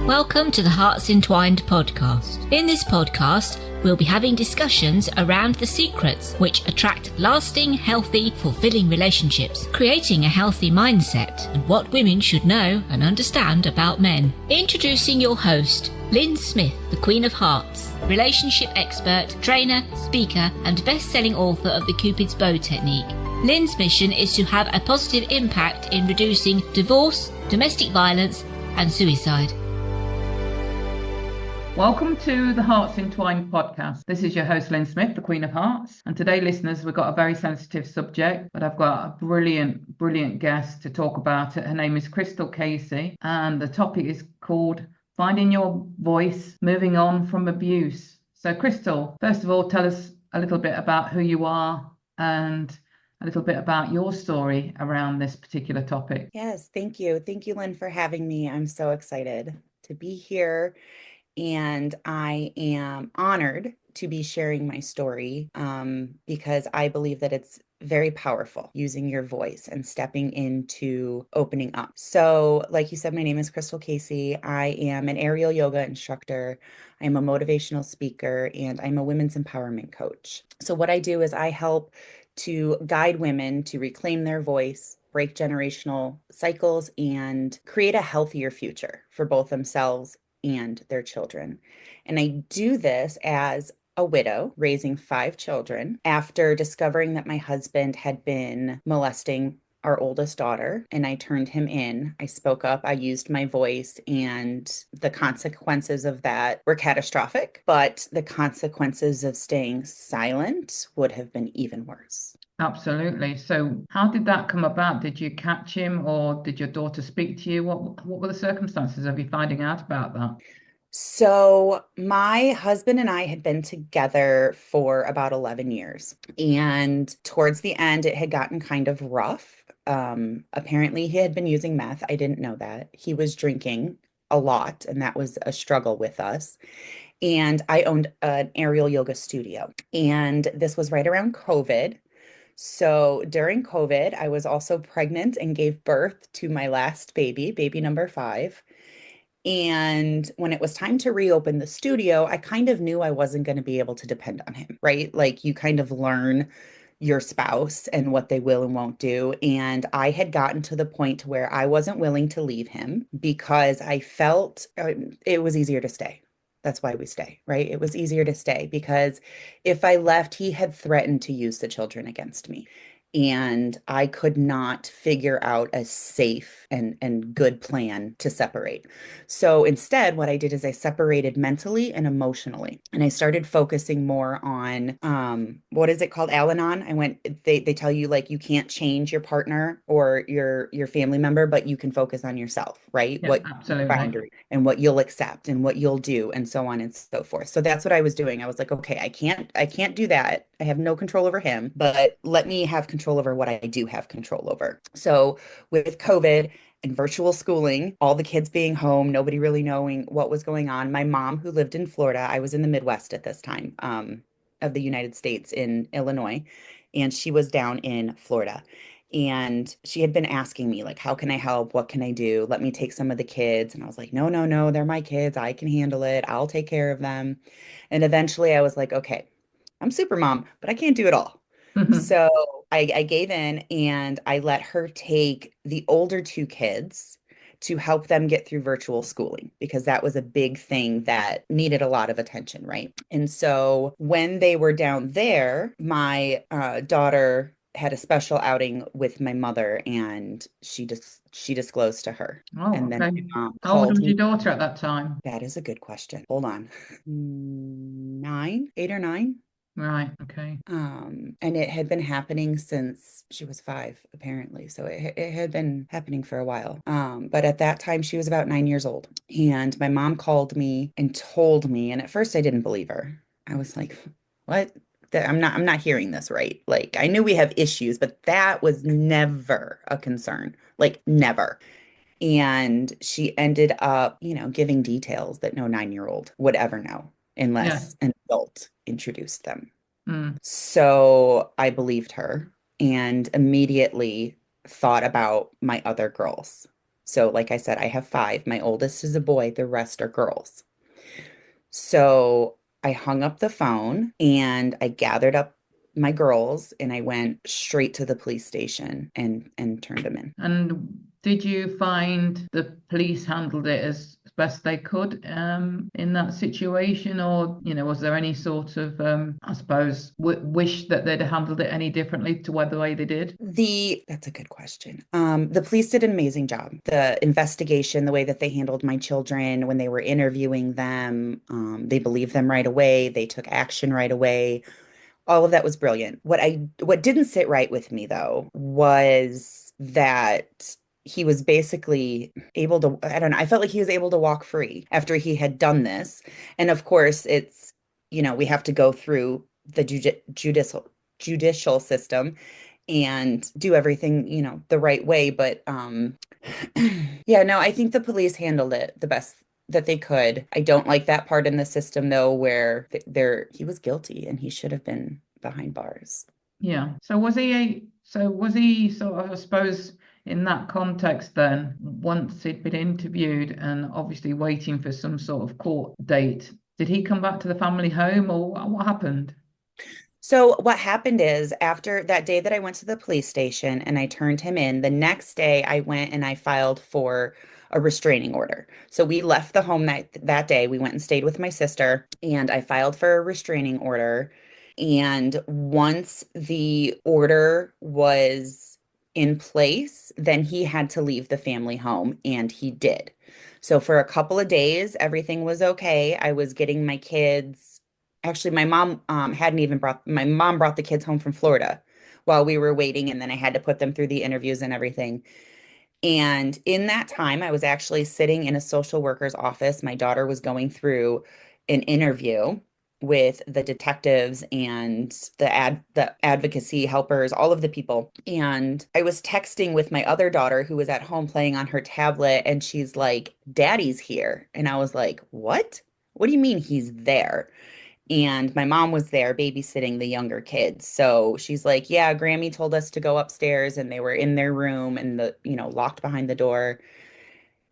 Welcome to the HEARTS Entwined podcast. In this podcast, we'll be having discussions around the secrets which attract lasting, healthy, fulfilling relationships, creating a healthy mindset, and what women should know and understand about men. Introducing your host, Lyn Smith, the Queen of Hearts, relationship expert, trainer, speaker, and best-selling author of the Cupid's Bow technique. Lyn's mission is to have a positive impact in reducing divorce, domestic violence, and suicide. Welcome to the HEARTS Entwined podcast. This is your host, Lyn Smith, the Queen of Hearts. And today, listeners, we've got a very sensitive subject, but I've got a brilliant guest to talk about it. Her name is Krystal Casey, and the topic is called Finding Your Voice, Moving On from Abuse. So, Krystal, first of all, tell us a little bit about who you are and a little bit about your story around this particular topic. Yes, thank you. Thank you, Lyn, for having me. I'm so excited to be here. And I am honored to be sharing my story because I believe that it's very powerful using your voice and stepping into opening up. So like you said, my name is Krystal Casey. I am an aerial yoga instructor. I'm a motivational speaker, and I'm a women's empowerment coach. So what I do is I help to guide women to reclaim their voice, break generational cycles, and create a healthier future for both themselves and their children. And I do this as a widow raising 5 children after discovering that my husband had been molesting our oldest daughter, and I turned him in. I spoke up, I used my voice, and the consequences of that were catastrophic, but the consequences of staying silent would have been even worse. Absolutely. So how did that come about? Did you catch him, or did your daughter speak to you? What were the circumstances of you finding out about that? So my husband and I had been together for about 11 years. And towards the end, it had gotten kind of rough. Apparently, he had been using meth. I didn't know that. He was drinking a lot, and that was a struggle with us. And I owned an aerial yoga studio. And this was right around COVID. So during COVID, I was also pregnant and gave birth to my last baby, baby number 5. And when it was time to reopen the studio, I kind of knew I wasn't going to be able to depend on him, right? Like you kind of learn your spouse and what they will and won't do. And I had gotten to the point where I wasn't willing to leave him because I felt it was easier to stay. That's why we stay, right? It was easier to stay because if I left, he had threatened to use the children against me. And I could not figure out a safe and good plan to separate. So instead, what I did is I separated mentally and emotionally. And I started focusing more on, what is it called? Al-Anon. They tell you like you can't change your partner or your family member, but you can focus on yourself, right? Yeah, absolutely. Boundary and what you'll accept and what you'll do and so on and so forth. So that's what I was doing. I was like, okay, I can't do that. I have no control over him, but let me have control over what I do have control over. So with COVID and virtual schooling, all the kids being home, nobody really knowing what was going on. My mom, who lived in Florida, I was in the Midwest at this time, of the United States in Illinois, and she was down in Florida. And she had been asking me, like, how can I help? What can I do? Let me take some of the kids. And I was like, no, they're my kids. I can handle it. I'll take care of them. And eventually I was like, okay, I'm super mom, but I can't do it all. So I gave in and I let her take the older 2 kids to help them get through virtual schooling because that was a big thing that needed a lot of attention, right? And so when they were down there, my daughter had a special outing with my mother, and she disclosed to her. Oh, and then okay. my mom How old called was me. your daughter at that time? That is a good question. Hold on. 8 or 9. Right, okay. And it had been happening since she was 5, apparently. So it had been happening for a while. But at that time, she was about 9 years old. And my mom called me and told me, and at first I didn't believe her. I was like, what? I'm not hearing this right. Like, I knew we have issues, but that was never a concern. Like, never. And she ended up, giving details that no 9-year-old would ever know unless an adult introduced them. So I believed her and immediately thought about my other girls. So, like I said, I have five. My oldest is a boy, the rest are girls. So I hung up the phone and I gathered up my girls and I went straight to the police station and turned them in. And did you find the police handled it as best they could in that situation, or was there any sort of I suppose wish that they'd handled it any differently to the way they did? That's a good question. The police did an amazing job. The investigation, the way that they handled my children when they were interviewing them, they believed them right away. They took action right away. All of that was brilliant. What didn't sit right with me though was that he was basically able to, I don't know, I felt like he was able to walk free after he had done this. And of course, it's, we have to go through the judicial system and do everything, the right way. But yeah, no, I think the police handled it the best that they could. I don't like that part in the system though, where he was guilty and he should have been behind bars. Yeah. So was he sort of, I suppose, in that context then, once he'd been interviewed and obviously waiting for some sort of court date, did he come back to the family home, or what happened? So what happened is after that day that I went to the police station and I turned him in, the next day I went and I filed for a restraining order. So we left the home that day. We went and stayed with my sister and I filed for a restraining order. And once the order was in place, then he had to leave the family home and he did. So for a couple of days, everything was okay. I was getting my kids. Actually, my mom my mom brought the kids home from Florida while we were waiting, and then I had to put them through the interviews and everything. And in that time, I was actually sitting in a social worker's office. My daughter was going through an interview with the detectives and the advocacy helpers, all of the people. And I was texting with my other daughter who was at home playing on her tablet, and she's like, "Daddy's here." And I was like, "What? What do you mean he's there?" And my mom was there babysitting the younger kids. So she's like, "Yeah, Grammy told us to go upstairs and they were in their room and locked behind the door."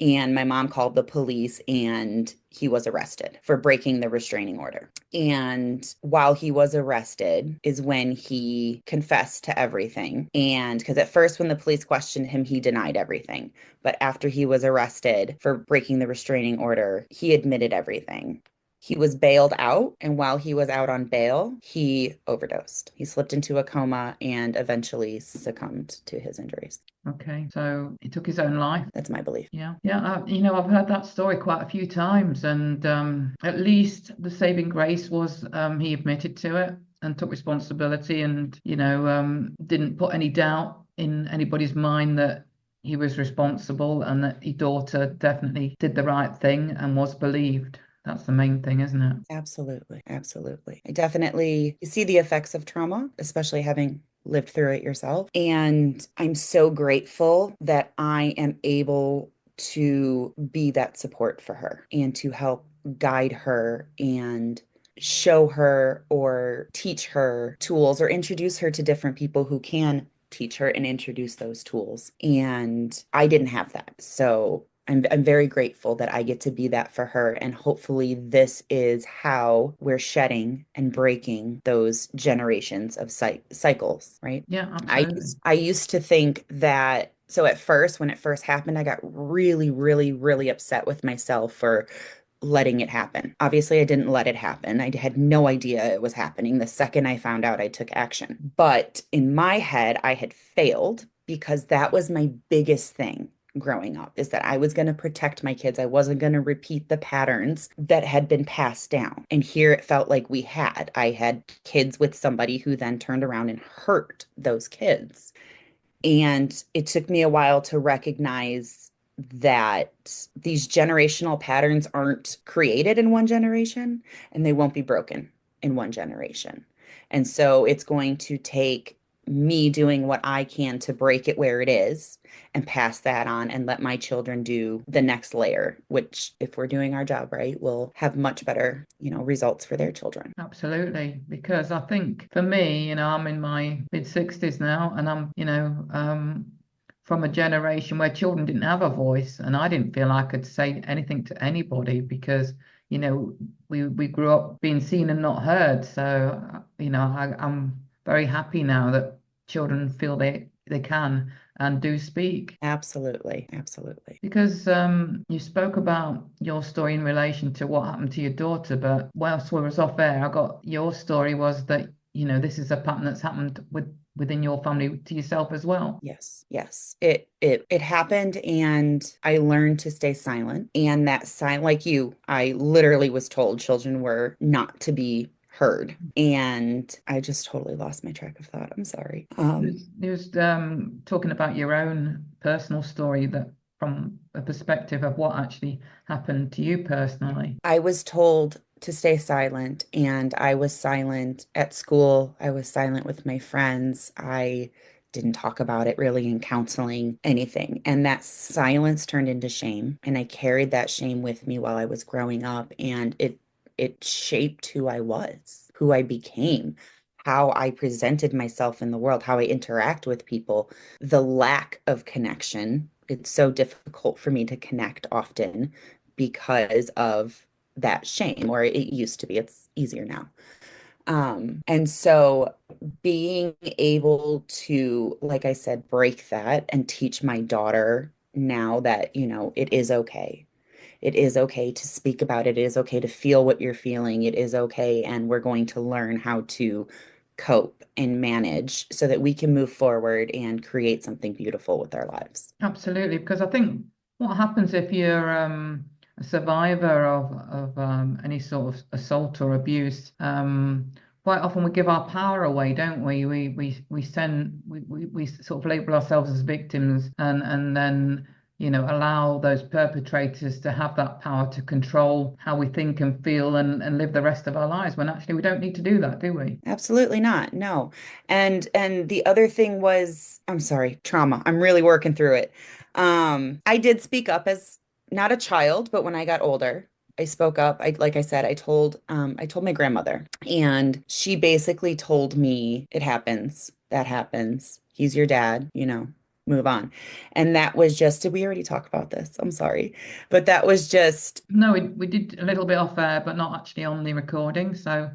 And my mom called the police and he was arrested for breaking the restraining order. And while he was arrested is when he confessed to everything. And because at first, when the police questioned him, he denied everything. But after he was arrested for breaking the restraining order, he admitted everything. He was bailed out, and while he was out on bail, he overdosed. He slipped into a coma and eventually succumbed to his injuries. Okay, so he took his own life. That's my belief. Yeah, yeah. I've heard that story quite a few times, and at least the saving grace was he admitted to it and took responsibility, and didn't put any doubt in anybody's mind that he was responsible and that his daughter definitely did the right thing and was believed. That's the main thing, isn't it? Absolutely. Absolutely. You see the effects of trauma, especially having lived through it yourself. And I'm so grateful that I am able to be that support for her and to help guide her and show her or teach her tools or introduce her to different people who can teach her and introduce those tools. And I didn't have that. So I'm very grateful that I get to be that for her. And hopefully this is how we're shedding and breaking those generations of cycles, right? Yeah, absolutely. I used to think that, so at first, when it first happened, I got really, really, really upset with myself for letting it happen. Obviously, I didn't let it happen. I had no idea it was happening. The second I found out, I took action. But in my head, I had failed because that was my biggest thing growing up, is that I was going to protect my kids. I wasn't going to repeat the patterns that had been passed down. And here it felt like I had kids with somebody who then turned around and hurt those kids. And it took me a while to recognize that these generational patterns aren't created in one generation and they won't be broken in one generation. And so it's going to take me doing what I can to break it where it is and pass that on and let my children do the next layer, which, if we're doing our job right, will have much better, results for their children. Absolutely. Because I think for me, I'm in my mid 60s now, and I'm, from a generation where children didn't have a voice, and I didn't feel I could say anything to anybody because, we grew up being seen and not heard. So, I'm very happy now that children feel they can and do speak. Absolutely. Absolutely. Because you spoke about your story in relation to what happened to your daughter, but whilst we was off air, I got your story was that, this is a pattern that's happened within your family to yourself as well. Yes, yes. It happened, and I learned to stay silent. And that silent, like you, I literally was told children were not to be heard. And I just totally lost my track of thought. I'm sorry. It was talking about your own personal story, that from a perspective of what actually happened to you personally. I was told to stay silent, and I was silent at school. I was silent with my friends. I didn't talk about it really in counseling, anything. And that silence turned into shame. And I carried that shame with me while I was growing up. And it shaped who I was, who I became, how I presented myself in the world, how I interact with people, the lack of connection. It's so difficult for me to connect often because of that shame, or it used to be. It's easier now. And so being able to, like I said, break that and teach my daughter now that, it is okay. It is okay to speak about it. It is okay to feel what you're feeling. It is okay. And we're going to learn how to cope and manage so that we can move forward and create something beautiful with our lives. Absolutely, because I think what happens if you're a survivor of any sort of assault or abuse, quite often we give our power away, don't we? We sort of label ourselves as victims, and then allow those perpetrators to have that power to control how we think and feel and live the rest of our lives, when actually we don't need to do that, do we? Absolutely not. No. And the other thing was, I'm sorry, trauma. I'm really working through it. I did speak up as not a child, but when I got older, I spoke up. Like I said, I told my grandmother, and she basically told me, it happens, that happens. He's your dad, move on. And that was just, did we already talk about this? I'm sorry. But that was just, No, we did a little bit off air, but not actually on the recording. So,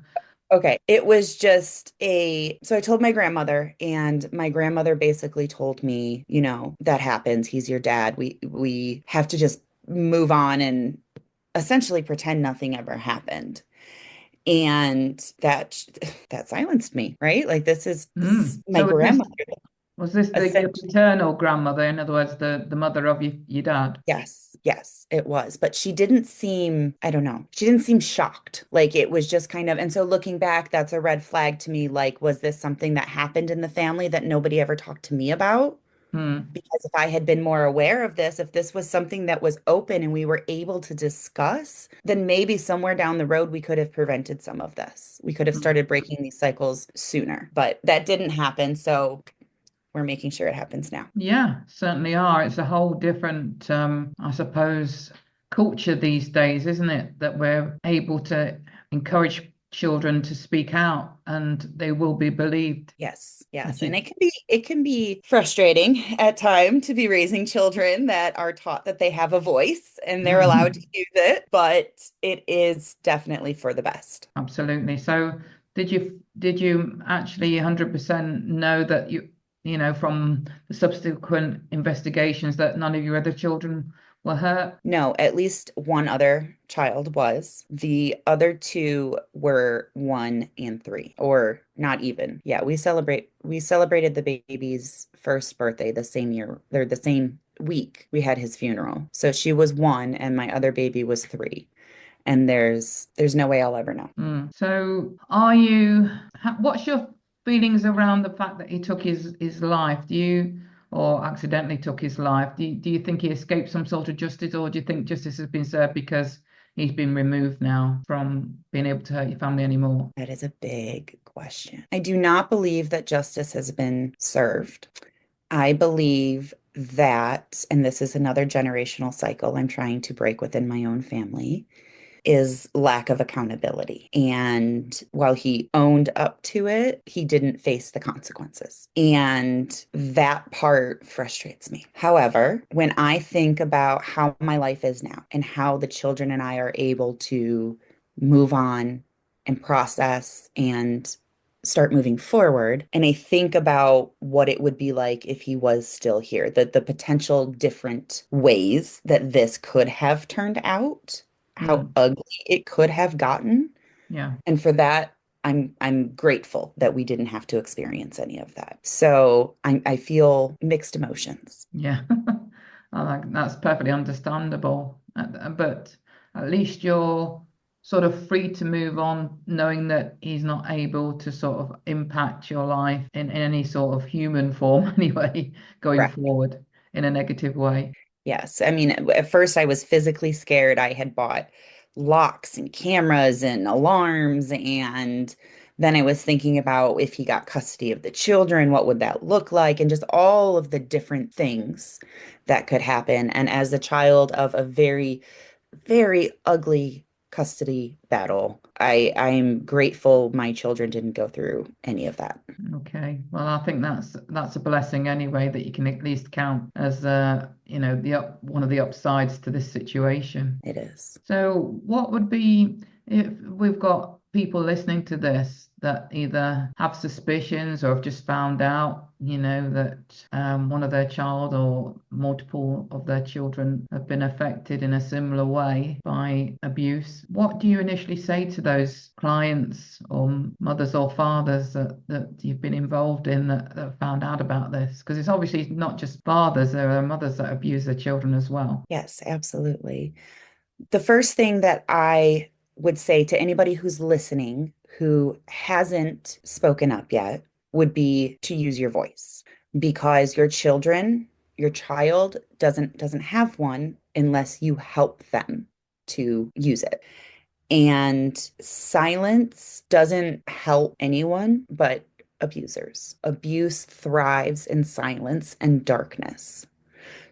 okay, it was just so I told my grandmother, and my grandmother basically told me, that happens. He's your dad. We have to just move on and essentially pretend nothing ever happened. And that silenced me, right? Like, this is my so grandmother. was this your Essentially, paternal grandmother, in other words, the mother of your dad? yes, yes, it was. But she didn't seem, I don't know, she didn't seem shocked. Like, it was just kind of, and so looking back, that's a red flag to me. Like, was this something that happened in the family that nobody ever talked to me about? Hmm. Because if I had been more aware of this, if this was something that was open and we were able to discuss, then maybe somewhere down the road we could have prevented some of this. We could have started breaking these cycles sooner, but that didn't happen. So we're making sure it happens now. Yeah, certainly are. It's a whole different, I suppose, culture these days, isn't it? That we're able to encourage children to speak out and they will be believed. Yes, yes. Which And is, it can be frustrating at time to be raising children that are taught that they have a voice and they're allowed to use it, but it is definitely for the best. absolutely. So did you actually 100% know that from the subsequent investigations that none of your other children were hurt? No, at least one other child was. The other two were 1 and 3, or not even. Yeah, we celebrated the baby's first birthday the same year. They're the same week we had his funeral. So she was 1 and my other baby was 3. And there's no way I'll ever know. So what's your feelings around the fact that he took his life? Or accidentally took his life? Do you think he escaped some sort of justice, or do you think justice has been served because he's been removed now from being able to hurt your family anymore? That is a big question. I do not believe that justice has been served. I believe that, and this is another generational cycle I'm trying to break within my own family, is lack of accountability. And while he owned up to it, he didn't face the consequences. And that part frustrates me. However, when I think about how my life is now and how the children and I are able to move on and process and start moving forward, and I think about what it would be like if he was still here, the potential different ways that this could have turned out, how ugly it could have gotten. Yeah. And for that, I'm grateful that we didn't have to experience any of that. So I feel mixed emotions. Yeah. That's perfectly understandable. But at least you're sort of free to move on, knowing that he's not able to sort of impact your life in any sort of human form anyway, going Correct. forward in a negative way. Yes. I mean, at first I was physically scared. I had bought locks and cameras and alarms. And then I was thinking about if he got custody of the children, what would that look like? And just all of the different things that could happen. And as a child of a very, very ugly custody battle, I'm grateful my children didn't go through any of that. Okay. Well, I think that's a blessing anyway, that you can at least count as one of the upsides to this situation. It is. So what would be, if we've got people listening to this that either have suspicions or have just found out, that one of their child or multiple of their children have been affected in a similar way by abuse? What do you initially say to those clients or mothers or fathers that you've been involved in that found out about this? Because it's obviously not just fathers, there are mothers that abuse their children as well. Yes, absolutely. The first thing that I would say to anybody who's listening who hasn't spoken up yet would be to use your voice, because your child doesn't have one unless you help them to use it. And silence doesn't help anyone but abusers. Abuse thrives in silence and darkness.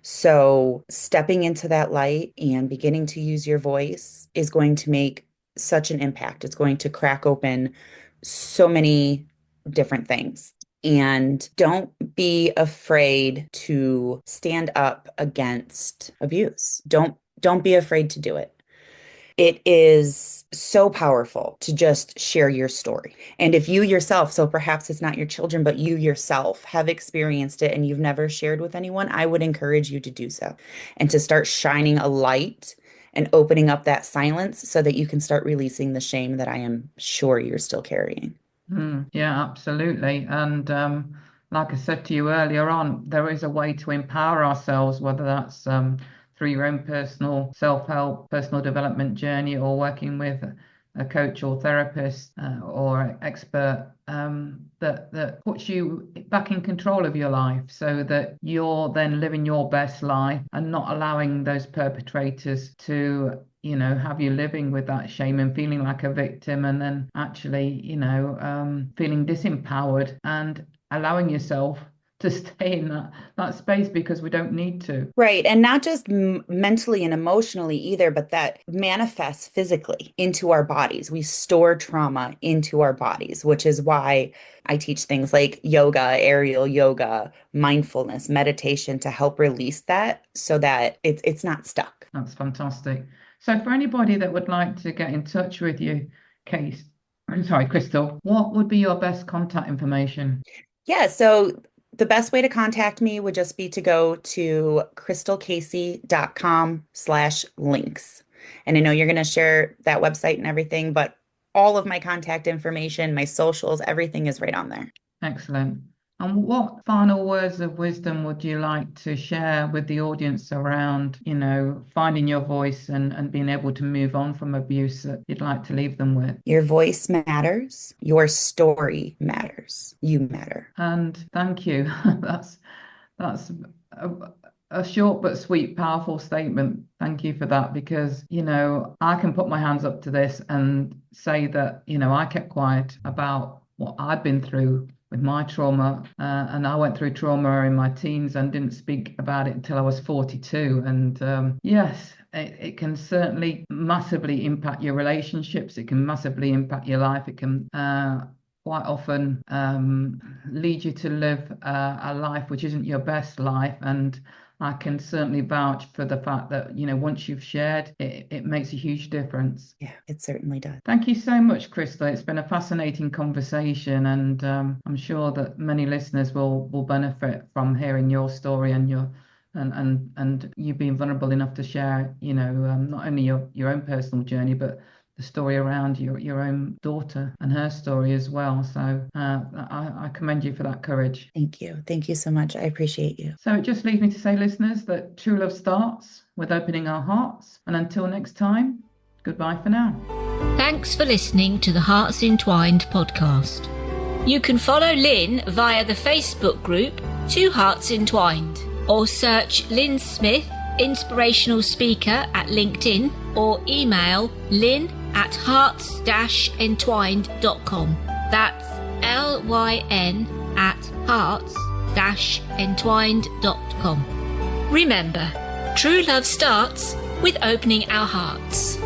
So, stepping into that light and beginning to use your voice is going to make such an impact. It's going to crack open so many different things. And don't be afraid to stand up against abuse. Don't be afraid to do it. It is so powerful to just share your story. And if you yourself, so perhaps it's not your children, but you yourself have experienced it and you've never shared with anyone, I would encourage you to do so and to start shining a light and opening up that silence so that you can start releasing the shame that I am sure you're still carrying. Yeah, absolutely. And like I said to you earlier on, there is a way to empower ourselves, whether that's through your own personal self-help, personal development journey, or working with a coach or therapist or expert that puts you back in control of your life, so that you're then living your best life and not allowing those perpetrators to have you living with that shame and feeling like a victim, and then actually feeling disempowered and allowing yourself to stay in that space, because we don't need to. Right. And not just mentally and emotionally either, but that manifests physically into our bodies. We store trauma into our bodies, which is why I teach things like yoga, aerial yoga, mindfulness, meditation to help release that so that it's not stuck. That's fantastic. So for anybody that would like to get in touch with you, Krystal, what would be your best contact information? Yeah, so the best way to contact me would just be to go to krystalcasey.com/links. And I know you're going to share that website and everything, but all of my contact information, my socials, everything is right on there. Excellent. And what final words of wisdom would you like to share with the audience around, finding your voice and being able to move on from abuse that you'd like to leave them with? Your voice matters. Your story matters. You matter. And thank you. That's a short but sweet, powerful statement. Thank you for that, because, I can put my hands up to this and say that, I kept quiet about what I'd been through with my trauma. And I went through trauma in my teens and didn't speak about it until I was 42. And yes, it can certainly massively impact your relationships. It can massively impact your life. It can quite often lead you to live a life which isn't your best life. And I can certainly vouch for the fact that, once you've shared, it makes a huge difference. Yeah, it certainly does. Thank you so much, Krystal. It's been a fascinating conversation, and I'm sure that many listeners will benefit from hearing your story and and you being vulnerable enough to share, not only your own personal journey, but the story around your own daughter and her story as well. So I commend you for that courage. Thank you. Thank you so much. I appreciate you. So it just leaves me to say, listeners, that true love starts with opening our hearts. And until next time, goodbye for now. Thanks for listening to the Hearts Entwined podcast. You can follow Lyn via the Facebook group 2 Hearts Entwined, or search Lyn Smith, inspirational speaker, at LinkedIn, or email lyn@hearts-entwined.com. That's LYN@hearts-entwined.com. Remember, true love starts with opening our hearts.